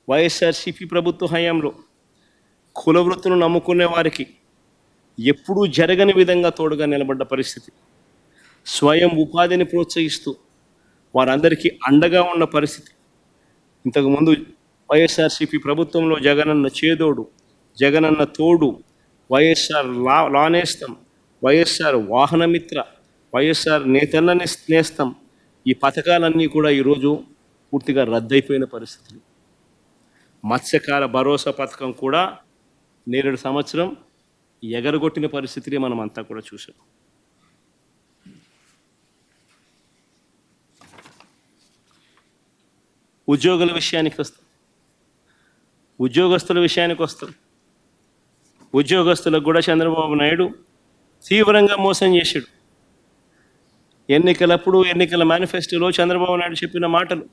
వైఎస్ఆర్సీపీ ప్రభుత్వ హయాంలో కుల వృత్తులను నమ్ముకునే వారికి ఎప్పుడూ జరగని విధంగా తోడుగా నిలబడ్డ పరిస్థితి. స్వయం ఉపాధిని ప్రోత్సహిస్తూ వారందరికీ అండగా ఉన్న పరిస్థితి. ఇంతకుముందు వైఎస్ఆర్సీపీ ప్రభుత్వంలో జగనన్న చేదోడు, జగనన్న తోడు, వైఎస్ఆర్ లానేస్తం, వైఎస్ఆర్ వాహనమిత్ర, వైఎస్ఆర్ నేతన్న నేస్తం, ఈ పథకాలన్నీ కూడా ఈరోజు పూర్తిగా రద్దయిపోయిన పరిస్థితులు. మత్స్యకార భరోసా పథకం కూడా నేరేడు సంవత్సరం ఎగరగొట్టిన పరిస్థితిని మనం అంతా కూడా చూసాం. ఉద్యోగుల విషయానికి వస్తాం, ఉద్యోగస్తుల విషయానికి వస్తాం. ఉద్యోగస్తులకు కూడా చంద్రబాబు నాయుడు తీవ్రంగా మోసం చేశాడు. ఎన్నికలప్పుడు ఎన్నికల మేనిఫెస్టోలో చంద్రబాబు నాయుడు చెప్పిన మాటలు,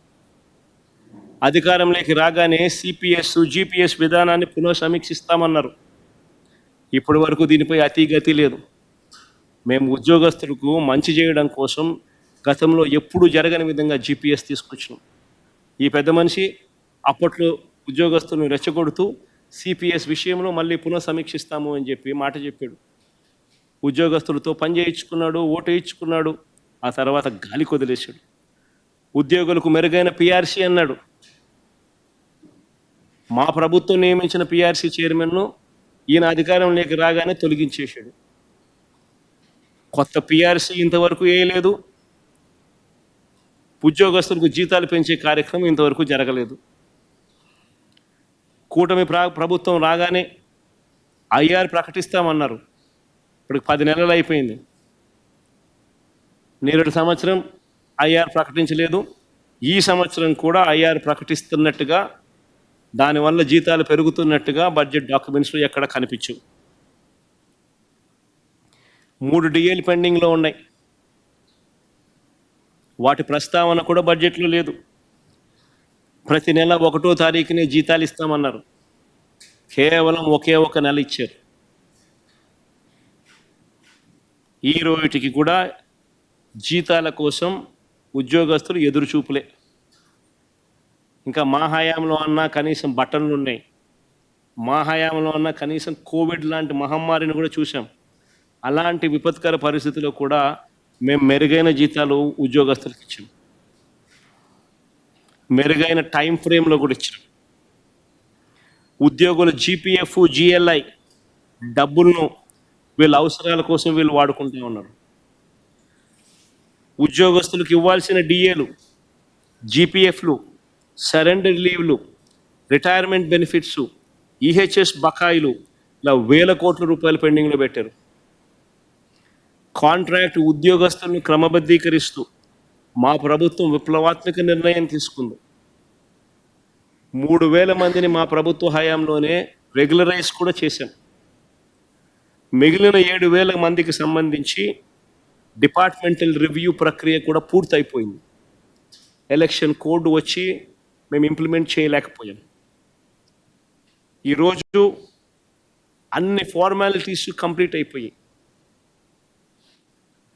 అధికారంలోకి రాగానే సిపిఎస్ జిపిఎస్ విధానాన్ని పునఃసమీక్షిస్తామన్నారు. ఇప్పటి వరకు దీనిపై అతిగతి లేదు. మేము ఉద్యోగస్తులకు మంచి చేయడం కోసం గతంలో ఎప్పుడూ జరగని విధంగా జిపిఎస్ తీసుకొచ్చినాం. ఈ పెద్ద మనిషి అప్పట్లో ఉద్యోగస్తులను రెచ్చగొడుతూ సిపిఎస్ విషయంలో మళ్ళీ పునఃసమీక్షిస్తాము అని చెప్పి మాట చెప్పాడు. ఉద్యోగస్తులతో పని చేయించుకున్నాడు, ఓటు వేయించుకున్నాడు, ఆ తర్వాత గాలి కొదిలేశాడు. ఉద్యోగులకు మెరుగైన పిఆర్సీ అన్నాడు. మా ప్రభుత్వం నియమించిన పిఆర్సీ చైర్మన్ను ఈయన అధికారంలోకి రాగానే తొలగించేశాడు. కొత్త పిఆర్సీ ఇంతవరకు వేయలేదు. ఉద్యోగస్తులకు జీతాలు పెంచే కార్యక్రమం ఇంతవరకు జరగలేదు. కూటమి ప్రభుత్వం రాగానే ఐఆర్ ప్రకటిస్తామన్నారు. ఇప్పుడు 10 నెలలు అయిపోయింది. నేరేడు సంవత్సరం ఐఆర్ ప్రకటించలేదు. ఈ సంవత్సరం కూడా ఐఆర్ ప్రకటిస్తున్నట్టుగా, దానివల్ల జీతాలు పెరుగుతున్నట్టుగా బడ్జెట్ డాక్యుమెంట్స్లో ఎక్కడ కనిపించవు. 3 డిఏలు పెండింగ్లో ఉన్నాయి. వాటి ప్రస్తావన కూడా బడ్జెట్లో లేదు. ప్రతి నెల 1వ తారీఖునే జీతాలు ఇస్తామన్నారు. కేవలం ఒకే ఒక నెల ఇచ్చారు. ఈ రోజుకి కూడా జీతాల కోసం ఉద్యోగస్తులు ఎదురుచూపులే. ఇంకా మా హయాంలో అన్నా కనీసం బట్టలు ఉన్నాయి, మా హయాంలో అన్నా కనీసం కోవిడ్ లాంటి మహమ్మారిని కూడా చూసాం. అలాంటి విపత్కర పరిస్థితుల్లో కూడా మేము మెరుగైన జీతాలు ఉద్యోగస్తులకు ఇచ్చాం. మెరుగైన టైం ఫ్రేమ్లో కూడా ఇచ్చాం. ఉద్యోగుల జీపీఎఫ్ జిఎల్ఐ డబ్బులను వీళ్ళ అవసరాల కోసం వీళ్ళు వాడుకుంటూ ఉన్నారు. ఉద్యోగస్తులకు ఇవ్వాల్సిన డిఏలు, జీపీఎఫ్లు, సరెండర్ లీవ్లు, రిటైర్మెంట్ బెనిఫిట్స్, ఈహెచ్ఎస్ బకాయిలు ఇలా వేల కోట్ల రూపాయలు పెండింగ్లో పెట్టారు. కాంట్రాక్ట్ ఉద్యోగస్తులను క్రమబద్ధీకరిస్తూ మా ప్రభుత్వం విప్లవాత్మక నిర్ణయం తీసుకుంది. 3,000 మందిని మా ప్రభుత్వ హయాంలోనే రెగ్యులరైజ్ కూడా చేశాం. మిగిలిన 7,000 మందికి సంబంధించి డిపార్ట్మెంటల్ రివ్యూ ప్రక్రియ కూడా పూర్తయిపోయింది. ఎలక్షన్ కోడ్ వచ్చి మేము ఇంప్లిమెంట్ చేయలేకపోయాం. ఈరోజు అన్ని ఫార్మాలిటీస్ కంప్లీట్ అయిపోయాయి.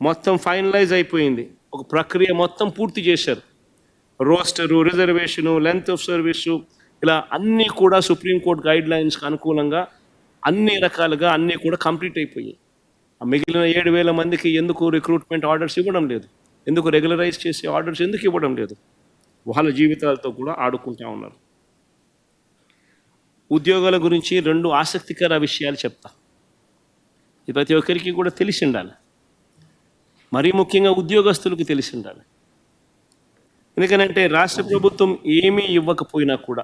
మొత్తం ఫైనలైజ్ అయిపోయింది. ఒక ప్రక్రియ మొత్తం పూర్తి చేశారు. Rooster, reservation, length of service, ఇలా అన్నీ కూడా సుప్రీంకోర్టు గైడ్ లైన్స్కి అనుకూలంగా అన్ని రకాలుగా అన్నీ కూడా కంప్లీట్ అయిపోయాయి. ఆ మిగిలిన 7,000 మందికి ఎందుకు రిక్రూట్మెంట్ ఆర్డర్స్ ఇవ్వడం లేదు, ఎందుకు రెగ్యులరైజ్ చేసే ఆర్డర్స్ ఎందుకు ఇవ్వడం లేదు? వాళ్ళ జీవితాలతో కూడా ఆడుకుంటూ ఉన్నారు. ఉద్యోగాల గురించి 2 ఆసక్తికర విషయాలు చెప్తా. ఇది ప్రతి ఒక్కరికి కూడా తెలిసి ఉండాలి. మరీ ముఖ్యంగా ఉద్యోగస్తులకు తెలిసి ఉండాలి. ఎందుకనంటే రాష్ట్ర ప్రభుత్వం ఏమీ ఇవ్వకపోయినా కూడా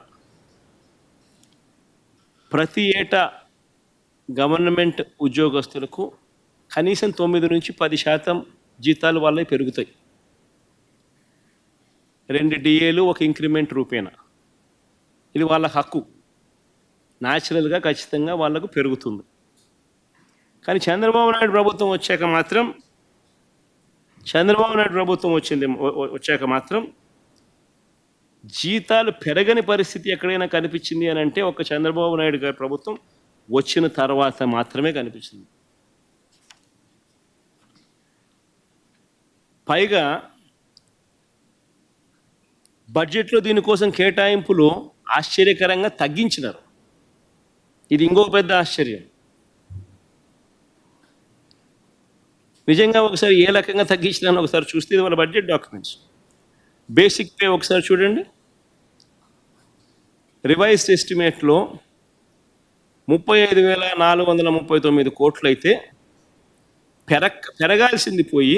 ప్రతి ఏటా గవర్నమెంట్ ఉద్యోగస్తులకు కనీసం 9 నుంచి 10% జీతాలు వాళ్ళవి పెరుగుతాయి. 2 డిఏలు, ఒక ఇంక్రిమెంట్ రూపేణ. ఇది వాళ్ళ హక్కు. న్యాచురల్గా ఖచ్చితంగా వాళ్ళకు పెరుగుతుంది. కానీ చంద్రబాబు నాయుడు ప్రభుత్వం వచ్చాక మాత్రం జీతాలు పెరగని పరిస్థితి ఎక్కడైనా కనిపించింది అని అంటే ఒక చంద్రబాబు నాయుడు గారి ప్రభుత్వం వచ్చిన తర్వాత మాత్రమే కనిపించింది. పైగా బడ్జెట్లో దీనికోసం కేటాయింపులు ఆశ్చర్యకరంగా తగ్గించినారు. ఇది ఇంకొక పెద్ద ఆశ్చర్యం. నిజంగా ఒకసారి ఏ రకంగా తగ్గించినాను ఒకసారి చూస్తే ఇది మన బడ్జెట్ డాక్యుమెంట్స్. బేసిక్ పే ఒకసారి చూడండి. రివైజ్డ్ ఎస్టిమేట్లో 35,439 కోట్లు అయితే పెరగాల్సింది పోయి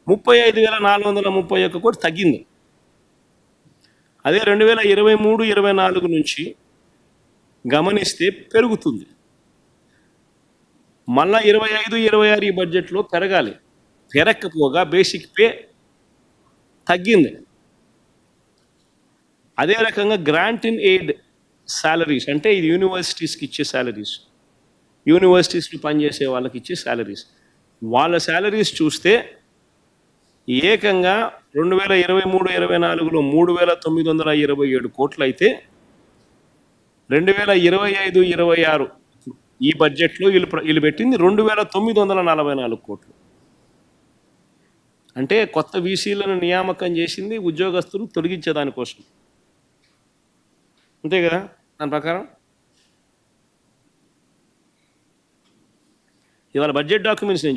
35,431 కోట్లు తగ్గింది. అదే 2023-24 నుంచి గమనిస్తే పెరుగుతుంది. మళ్ళా 25-26 ఈ బడ్జెట్లో పెరగాలి. పెరగకపోగా బేసిక్ పే తగ్గింది. అదే రకంగా గ్రాంట్ ఇన్ ఎయిడ్ శాలరీస్, అంటే ఇది యూనివర్సిటీస్కి ఇచ్చే శాలరీస్, యూనివర్సిటీస్లో పనిచేసే వాళ్ళకి ఇచ్చే శాలరీస్, వాళ్ళ శాలరీస్ చూస్తే ఏకంగా 2023-24లో 3,927 కోట్లు అయితే 2025-26 ఈ బడ్జెట్లో వీళ్ళు పెట్టింది 2,944 కోట్లు. అంటే కొత్త వీసీలను నియామకం చేసింది ఉద్యోగస్తులు తొలగించేదానికోసం, అంతే కదా? దాని ప్రకారం ఇవాళ బడ్జెట్ డాక్యుమెంట్స్ నేను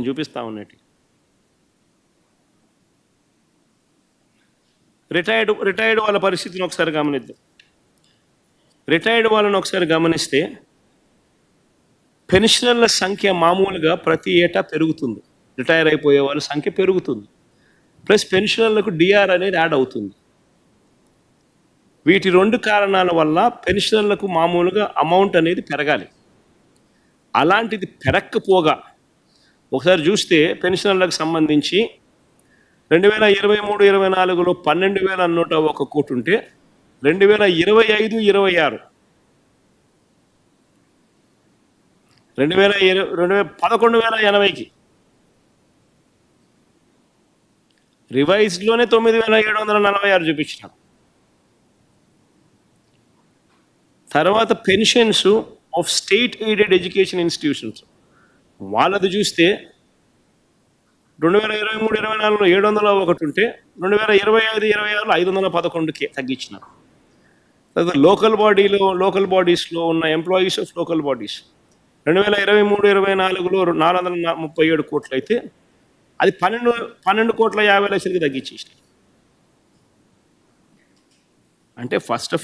చూపిస్తా ఉన్నట్టు. రిటైర్డ్ వాళ్ళ పరిస్థితిని ఒకసారి గమనిద్దాం. రిటైర్డ్ వాళ్ళని ఒకసారి గమనిస్తే పెన్షనర్ల సంఖ్య మామూలుగా ప్రతి ఏటా పెరుగుతుంది. రిటైర్ అయిపోయే వాళ్ళ సంఖ్య పెరుగుతుంది, ప్లస్ పెన్షనర్లకు డిఆర్ అనేది యాడ్ అవుతుంది. వీటి రెండు కారణాల వల్ల పెన్షనర్లకు మామూలుగా అమౌంట్ అనేది పెరగాలి. అలాంటిది పెరక్కపోగా ఒకసారి చూస్తే పెన్షనర్లకు సంబంధించి 2023-24లో 12,101 కోట్లు ఉంటే 2025-26 11,080కి, రివైజ్లోనే 9,746 చూపించినాం. తర్వాత pensions of state aided education institutions వాళ్ళది చూస్తే 2023-24లో 701 ఉంటే 2025-26లో 511కి తగ్గించినారు. తర్వాత లోకల్ బాడీస్లో ఉన్న ఎంప్లాయీస్ ఆఫ్ లోకల్ బాడీస్ 2023-24లో 437 కోట్లు అయితే అది 12,50,00,000కి తగ్గించేసినారు. అంటే ఫస్ట్ ఆఫ్